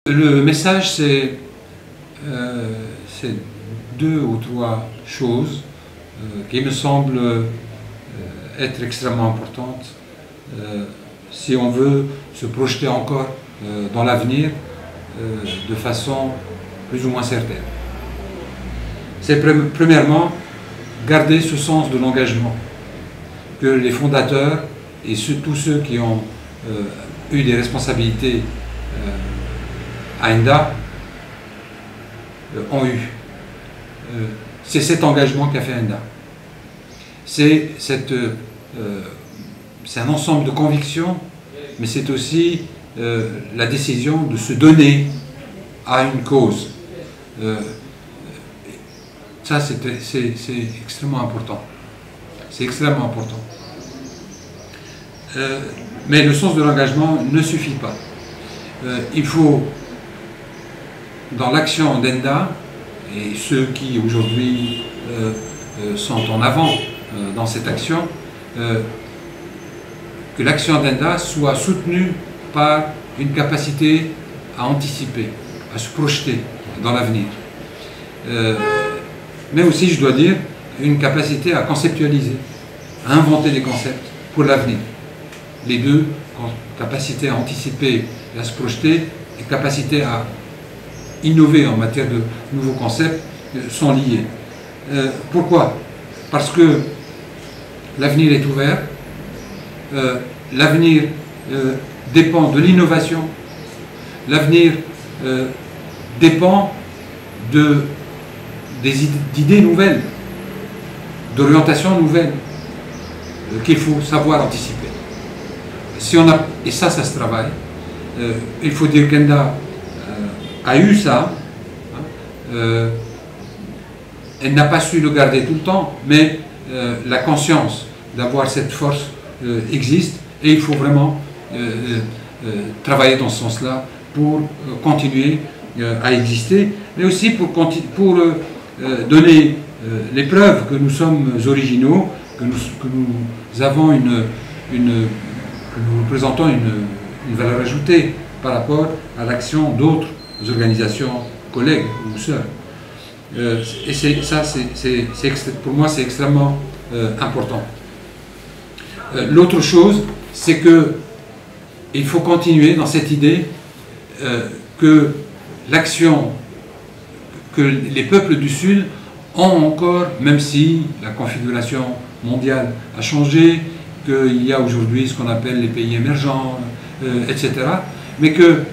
Le message, c'est deux ou trois choses qui me semblent être extrêmement importantes si on veut se projeter encore dans l'avenir de façon plus ou moins certaine. C'est premièrement garder ce sens de l'engagement que les fondateurs et tous ceux qui ont eu des responsabilités à ENDA ont eu. C'est cet engagement qu'a fait ENDA. C'est un ensemble de convictions, mais c'est aussi la décision de se donner à une cause. Ça, c'est extrêmement important. C'est extrêmement important. Mais le sens de l'engagement ne suffit pas. Il faut, dans l'action d'ENDA, et ceux qui aujourd'hui sont en avant dans cette action, que l'action d'ENDA soit soutenue par une capacité à anticiper, à se projeter dans l'avenir. Mais aussi, je dois dire, une capacité à conceptualiser, à inventer des concepts pour l'avenir. Les deux, capacité à anticiper et à se projeter, et capacité à innover en matière de nouveaux concepts, sont liés. Pourquoi? Parce que l'avenir est ouvert, l'avenir dépend de l'innovation, l'avenir dépend d'idées nouvelles, d'orientations nouvelles qu'il faut savoir anticiper. Et ça se travaille. Il faut dire qu'ENDA a eu ça. Elle n'a pas su le garder tout le temps, mais la conscience d'avoir cette force existe, et il faut vraiment travailler dans ce sens-là pour continuer à exister, mais aussi pour donner les preuves que nous sommes originaux, que nous avons que nous représentons une valeur ajoutée par rapport à l'action d'autres organisations, collègues ou sœurs. Et pour moi, c'est extrêmement important. L'autre chose, c'est qu'il faut continuer dans cette idée que l'action que les peuples du Sud ont encore, même si la configuration mondiale a changé, qu'il y a aujourd'hui ce qu'on appelle les pays émergents, etc., mais que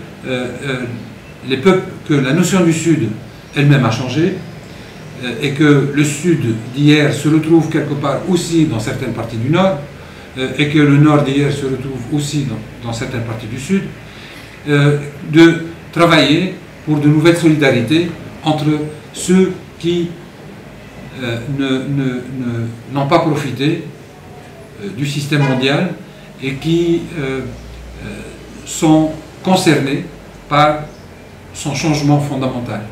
la notion du Sud elle-même a changé, et que le Sud d'hier se retrouve quelque part aussi dans certaines parties du Nord, et que le Nord d'hier se retrouve aussi dans certaines parties du Sud, de travailler pour de nouvelles solidarités entre ceux qui n'ont pas profité du système mondial et qui sont concernés par son changement fondamental.